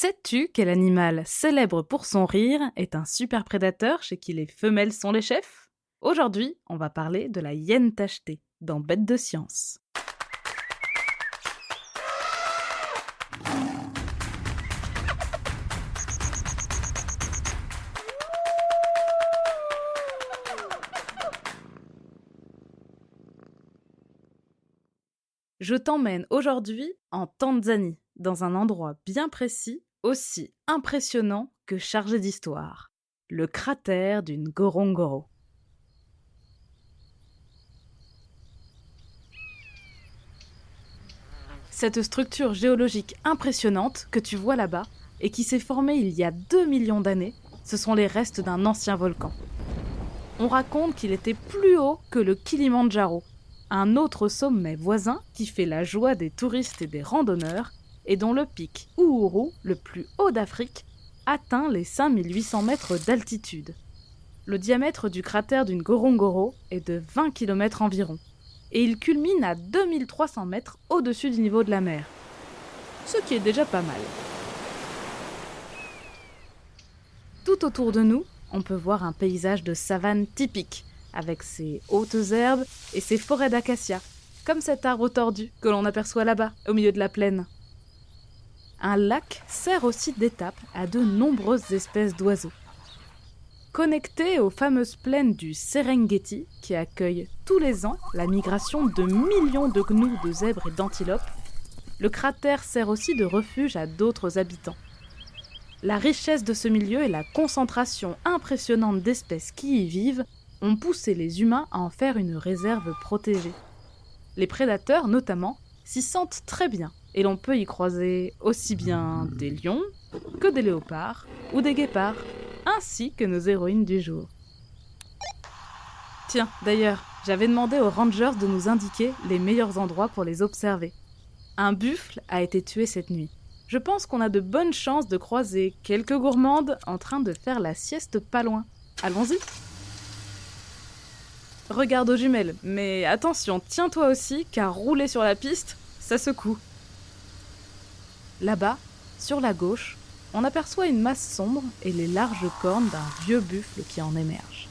Sais-tu quel animal célèbre pour son rire est un super prédateur chez qui les femelles sont les chefs? Aujourd'hui, on va parler de la hyène tachetée dans Bête de science. Je t'emmène aujourd'hui en Tanzanie, dans un endroit bien précis, aussi impressionnant que chargé d'histoire, le cratère du Ngorongoro. Cette structure géologique impressionnante que tu vois là-bas et qui s'est formée il y a 2 millions d'années, ce sont les restes d'un ancien volcan. On raconte qu'il était plus haut que le Kilimandjaro, un autre sommet voisin qui fait la joie des touristes et des randonneurs et dont le pic Uhuru, le plus haut d'Afrique, atteint les 5800 mètres d'altitude. Le diamètre du cratère du Ngorongoro est de 20 km environ et il culmine à 2300 mètres au-dessus du niveau de la mer, ce qui est déjà pas mal. Tout autour de nous, on peut voir un paysage de savane typique, avec ses hautes herbes et ses forêts d'acacias, comme cet arbre tordu que l'on aperçoit là-bas, au milieu de la plaine. Un lac sert aussi d'étape à de nombreuses espèces d'oiseaux. Connecté aux fameuses plaines du Serengeti, qui accueillent tous les ans la migration de millions de gnous, de zèbres et d'antilopes, le cratère sert aussi de refuge à d'autres habitants. La richesse de ce milieu et la concentration impressionnante d'espèces qui y vivent ont poussé les humains à en faire une réserve protégée. Les prédateurs, notamment, s'y sentent très bien et l'on peut y croiser aussi bien des lions que des léopards ou des guépards, ainsi que nos héroïnes du jour. Tiens, d'ailleurs, j'avais demandé aux rangers de nous indiquer les meilleurs endroits pour les observer. Un buffle a été tué cette nuit. Je pense qu'on a de bonnes chances de croiser quelques gourmandes en train de faire la sieste pas loin. Allons-y! Regarde aux jumelles, mais attention, tiens-toi aussi, car rouler sur la piste, ça secoue. Là-bas, sur la gauche, on aperçoit une masse sombre et les larges cornes d'un vieux buffle qui en émerge.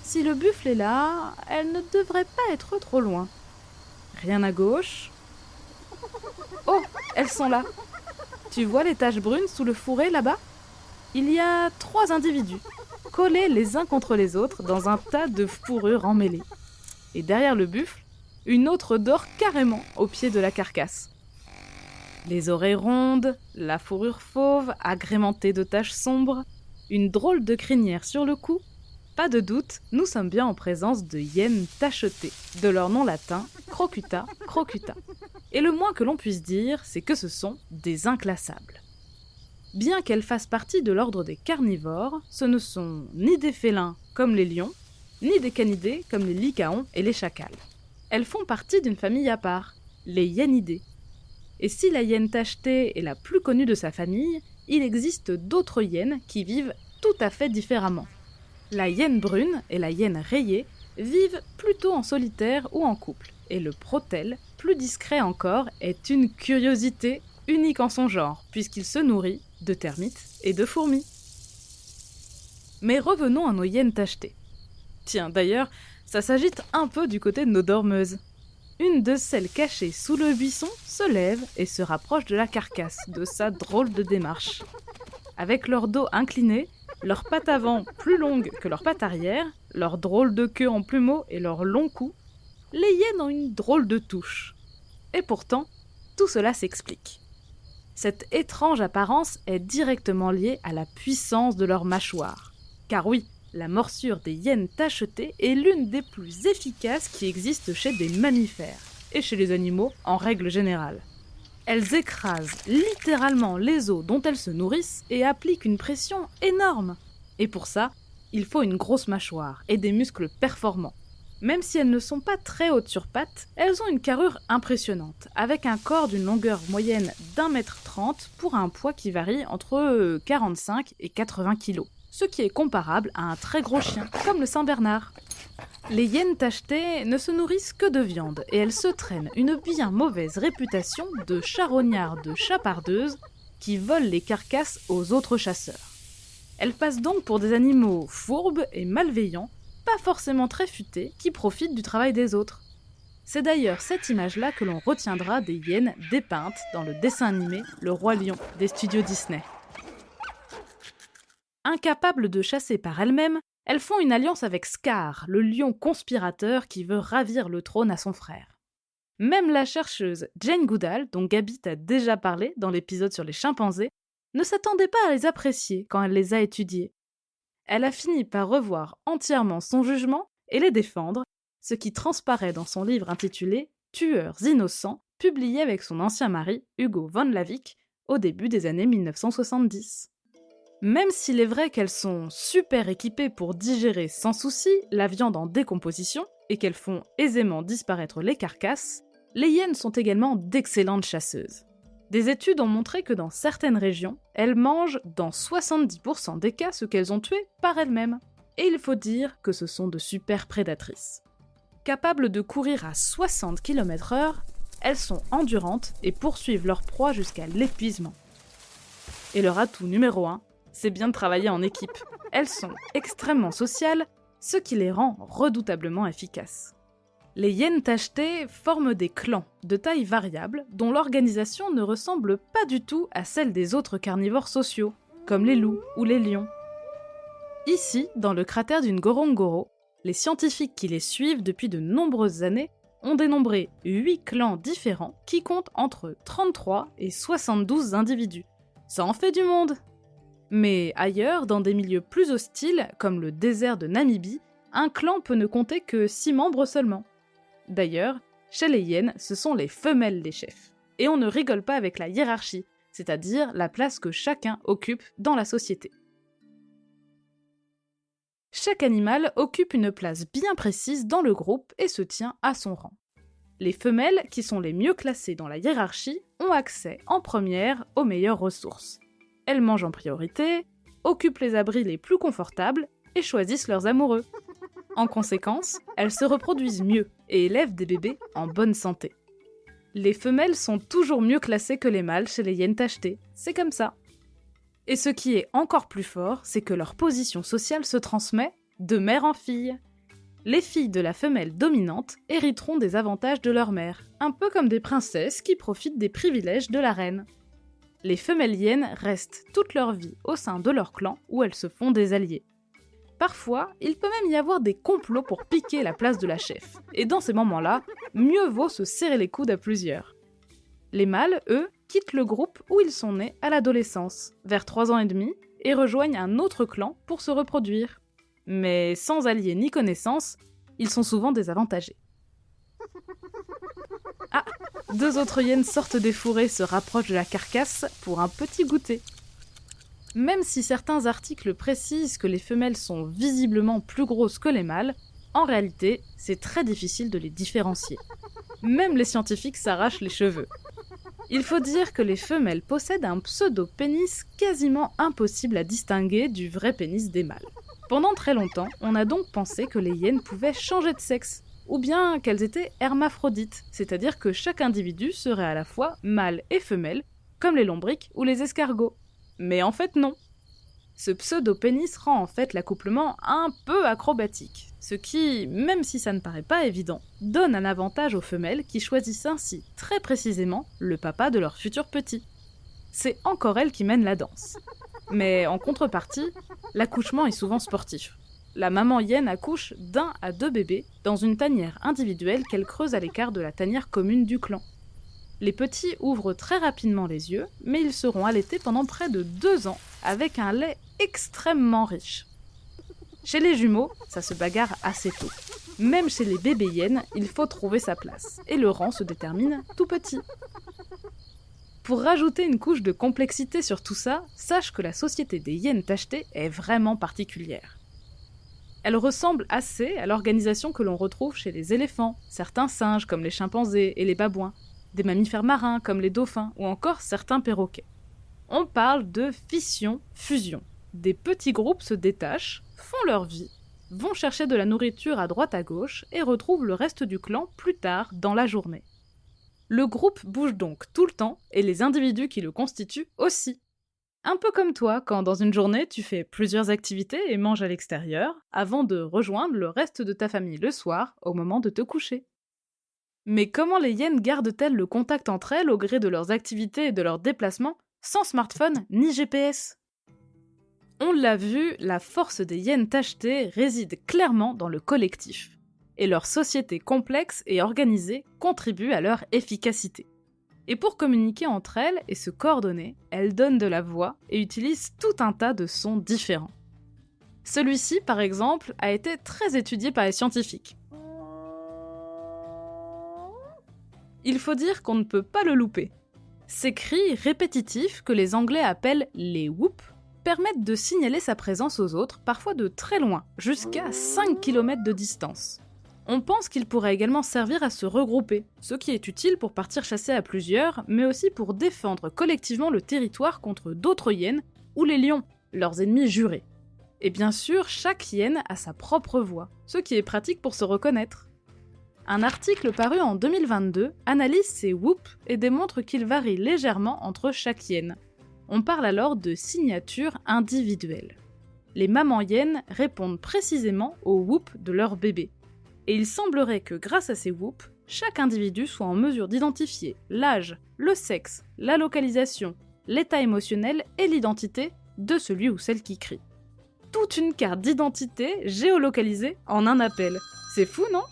Si le buffle est là, elle ne devrait pas être trop loin. Rien à gauche. Oh, elles sont là. Tu vois les taches brunes sous le fourré là-bas? Il y a 3 individus, collés les uns contre les autres dans un tas de fourrures emmêlées. Et derrière le buffle, une autre dort carrément au pied de la carcasse. Les oreilles rondes, la fourrure fauve agrémentée de taches sombres, une drôle de crinière sur le cou. Pas de doute, nous sommes bien en présence de hyènes tachetées, de leur nom latin Crocuta crocuta. Et le moins que l'on puisse dire, c'est que ce sont des inclassables. Bien qu'elles fassent partie de l'ordre des carnivores, ce ne sont ni des félins comme les lions, ni des canidés comme les lycaons et les chacals. Elles font partie d'une famille à part, les hyènidés. Et si la hyène tachetée est la plus connue de sa famille, il existe d'autres hyènes qui vivent tout à fait différemment. La hyène brune et la hyène rayée vivent plutôt en solitaire ou en couple, et le protèle, plus discret encore, est une curiosité unique en son genre, puisqu'il se nourrit de termites et de fourmis. Mais revenons à nos hyènes tachetées. Tiens, d'ailleurs, ça s'agite un peu du côté de nos dormeuses. Une de celles cachées sous le buisson se lève et se rapproche de la carcasse de sa drôle de démarche. Avec leur dos incliné, leurs pattes avant plus longues que leurs pattes arrière, leur drôle de queue en plumeau et leur long cou, les hyènes ont une drôle de touche. Et pourtant, tout cela s'explique. Cette étrange apparence est directement liée à la puissance de leur mâchoire. Car oui, la morsure des hyènes tachetées est l'une des plus efficaces qui existent chez des mammifères, et chez les animaux en règle générale. Elles écrasent littéralement les os dont elles se nourrissent et appliquent une pression énorme. Et pour ça, il faut une grosse mâchoire et des muscles performants. Même si elles ne sont pas très hautes sur pattes, elles ont une carrure impressionnante, avec un corps d'une longueur moyenne d'1,30 m pour un poids qui varie entre 45 et 80 kg, ce qui est comparable à un très gros chien, comme le Saint-Bernard. Les hyènes tachetées ne se nourrissent que de viande et elles se traînent une bien mauvaise réputation de charognards de chapardeuses qui volent les carcasses aux autres chasseurs. Elles passent donc pour des animaux fourbes et malveillants, pas forcément très futés, qui profitent du travail des autres. C'est d'ailleurs cette image-là que l'on retiendra des hyènes dépeintes dans le dessin animé Le Roi Lion des studios Disney. Incapables de chasser par elles-mêmes, elles font une alliance avec Scar, le lion conspirateur qui veut ravir le trône à son frère. Même la chercheuse Jane Goodall, dont Gaby t'a déjà parlé dans l'épisode sur les chimpanzés, ne s'attendait pas à les apprécier quand elle les a étudiés. Elle a fini par revoir entièrement son jugement et les défendre, ce qui transparaît dans son livre intitulé « Tueurs innocents », publié avec son ancien mari, Hugo von Lavick, au début des années 1970. Même s'il est vrai qu'elles sont super équipées pour digérer sans souci la viande en décomposition et qu'elles font aisément disparaître les carcasses, les hyènes sont également d'excellentes chasseuses. Des études ont montré que dans certaines régions, elles mangent dans 70% des cas ce qu'elles ont tué par elles-mêmes. Et il faut dire que ce sont de super prédatrices. Capables de courir à 60 km/h, elles sont endurantes et poursuivent leur proie jusqu'à l'épuisement. Et leur atout numéro 1, c'est bien de travailler en équipe. Elles sont extrêmement sociales, ce qui les rend redoutablement efficaces. Les hyènes tachetées forment des clans de taille variable dont l'organisation ne ressemble pas du tout à celle des autres carnivores sociaux, comme les loups ou les lions. Ici, dans le cratère du Ngorongoro, les scientifiques qui les suivent depuis de nombreuses années ont dénombré 8 clans différents qui comptent entre 33 et 72 individus. Ça en fait du monde! Mais ailleurs, dans des milieux plus hostiles, comme le désert de Namibie, un clan peut ne compter que 6 membres seulement. D'ailleurs, chez les hyènes, ce sont les femelles les chefs. Et on ne rigole pas avec la hiérarchie, c'est-à-dire la place que chacun occupe dans la société. Chaque animal occupe une place bien précise dans le groupe et se tient à son rang. Les femelles, qui sont les mieux classées dans la hiérarchie, ont accès en première aux meilleures ressources. Elles mangent en priorité, occupent les abris les plus confortables et choisissent leurs amoureux. En conséquence, elles se reproduisent mieux et élèvent des bébés en bonne santé. Les femelles sont toujours mieux classées que les mâles chez les hyènes tachetées, c'est comme ça. Et ce qui est encore plus fort, c'est que leur position sociale se transmet de mère en fille. Les filles de la femelle dominante hériteront des avantages de leur mère, un peu comme des princesses qui profitent des privilèges de la reine. Les femelles hyènes restent toute leur vie au sein de leur clan où elles se font des alliés. Parfois, il peut même y avoir des complots pour piquer la place de la chef, et dans ces moments-là, mieux vaut se serrer les coudes à plusieurs. Les mâles, eux, quittent le groupe où ils sont nés à l'adolescence, vers 3 ans et demi, et rejoignent un autre clan pour se reproduire. Mais sans alliés ni connaissances, ils sont souvent désavantagés. Ah, 2 autres hyènes sortent des fourrés, se rapprochent de la carcasse pour un petit goûter. Même si certains articles précisent que les femelles sont visiblement plus grosses que les mâles, en réalité, c'est très difficile de les différencier. Même les scientifiques s'arrachent les cheveux. Il faut dire que les femelles possèdent un pseudo-pénis quasiment impossible à distinguer du vrai pénis des mâles. Pendant très longtemps, on a donc pensé que les hyènes pouvaient changer de sexe, ou bien qu'elles étaient hermaphrodites, c'est-à-dire que chaque individu serait à la fois mâle et femelle, comme les lombrics ou les escargots. Mais en fait non. Ce pseudo-pénis rend en fait l'accouplement un peu acrobatique, ce qui, même si ça ne paraît pas évident, donne un avantage aux femelles qui choisissent ainsi très précisément le papa de leur futur petit. C'est encore elles qui mènent la danse. Mais en contrepartie, l'accouchement est souvent sportif. La maman hyène accouche d'1 à 2 bébés dans une tanière individuelle qu'elle creuse à l'écart de la tanière commune du clan. Les petits ouvrent très rapidement les yeux, mais ils seront allaités pendant près de 2 ans, avec un lait extrêmement riche. Chez les jumeaux, ça se bagarre assez tôt. Même chez les bébés hyènes, il faut trouver sa place, et le rang se détermine tout petit. Pour rajouter une couche de complexité sur tout ça, sache que la société des hyènes tachetées est vraiment particulière. Elle ressemble assez à l'organisation que l'on retrouve chez les éléphants, certains singes comme les chimpanzés et les babouins, des mammifères marins comme les dauphins ou encore certains perroquets. On parle de fission-fusion. Des petits groupes se détachent, font leur vie, vont chercher de la nourriture à droite à gauche et retrouvent le reste du clan plus tard dans la journée. Le groupe bouge donc tout le temps et les individus qui le constituent aussi. Un peu comme toi, quand dans une journée tu fais plusieurs activités et manges à l'extérieur, avant de rejoindre le reste de ta famille le soir, au moment de te coucher. Mais comment les hyènes gardent-elles le contact entre elles au gré de leurs activités et de leurs déplacements, sans smartphone ni GPS ? On l'a vu, la force des hyènes tachetées réside clairement dans le collectif. Et leur société complexe et organisée contribue à leur efficacité. Et pour communiquer entre elles et se coordonner, elles donnent de la voix et utilisent tout un tas de sons différents. Celui-ci, par exemple, a été très étudié par les scientifiques. Il faut dire qu'on ne peut pas le louper. Ces cris répétitifs, que les Anglais appellent les whoops, permettent de signaler sa présence aux autres, parfois de très loin, jusqu'à 5 km de distance. On pense qu'il pourrait également servir à se regrouper, ce qui est utile pour partir chasser à plusieurs, mais aussi pour défendre collectivement le territoire contre d'autres hyènes ou les lions, leurs ennemis jurés. Et bien sûr, chaque hyène a sa propre voix, ce qui est pratique pour se reconnaître. Un article paru en 2022 analyse ces whoops et démontre qu'ils varient légèrement entre chaque hyène. On parle alors de signature individuelle. Les mamans hyènes répondent précisément aux whoops de leur bébé. Et il semblerait que grâce à ces whoops, chaque individu soit en mesure d'identifier l'âge, le sexe, la localisation, l'état émotionnel et l'identité de celui ou celle qui crie. Toute une carte d'identité géolocalisée en un appel. C'est fou, non ?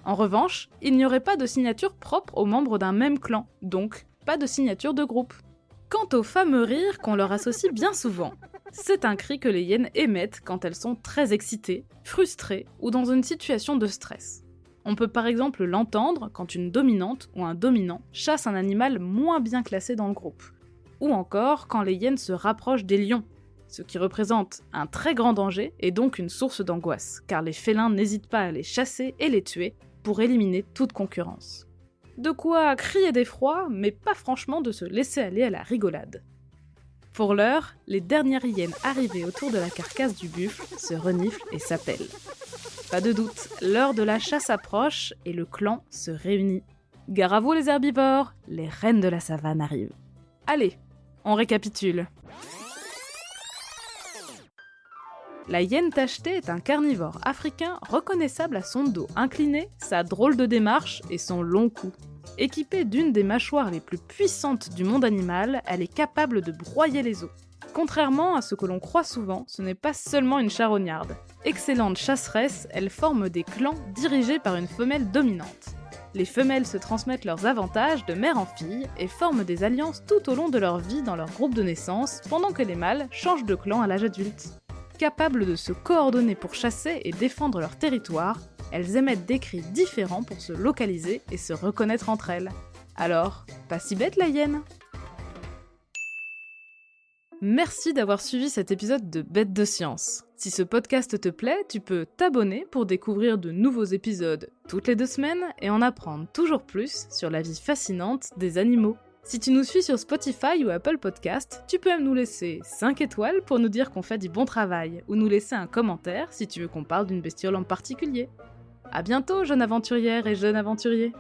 En revanche, il n'y aurait pas de signature propre aux membres d'un même clan, donc pas de signature de groupe. Quant au fameux rire qu'on leur associe bien souvent, c'est un cri que les hyènes émettent quand elles sont très excitées, frustrées ou dans une situation de stress. On peut par exemple l'entendre quand une dominante ou un dominant chasse un animal moins bien classé dans le groupe. Ou encore quand les hyènes se rapprochent des lions, ce qui représente un très grand danger et donc une source d'angoisse, car les félins n'hésitent pas à les chasser et les tuer pour éliminer toute concurrence. De quoi crier d'effroi, mais pas franchement de se laisser aller à la rigolade. Pour l'heure, les dernières hyènes arrivées autour de la carcasse du buffle se reniflent et s'appellent. Pas de doute, l'heure de la chasse approche et le clan se réunit. Gare à vous les herbivores, les reines de la savane arrivent. Allez, on récapitule. La hyène tachetée est un carnivore africain reconnaissable à son dos incliné, sa drôle de démarche et son long cou. Équipée d'une des mâchoires les plus puissantes du monde animal, elle est capable de broyer les os. Contrairement à ce que l'on croit souvent, ce n'est pas seulement une charognarde. Excellente chasseresse, elle forme des clans dirigés par une femelle dominante. Les femelles se transmettent leurs avantages de mère en fille et forment des alliances tout au long de leur vie dans leur groupe de naissance, pendant que les mâles changent de clan à l'âge adulte. Capables de se coordonner pour chasser et défendre leur territoire, elles émettent des cris différents pour se localiser et se reconnaître entre elles. Alors, pas si bête la hyène ? Merci d'avoir suivi cet épisode de Bête de Science. Si ce podcast te plaît, tu peux t'abonner pour découvrir de nouveaux épisodes toutes les 2 semaines et en apprendre toujours plus sur la vie fascinante des animaux. Si tu nous suis sur Spotify ou Apple Podcast, tu peux même nous laisser 5 étoiles pour nous dire qu'on fait du bon travail, ou nous laisser un commentaire si tu veux qu'on parle d'une bestiole en particulier. À bientôt, jeune aventurière et jeune aventurier!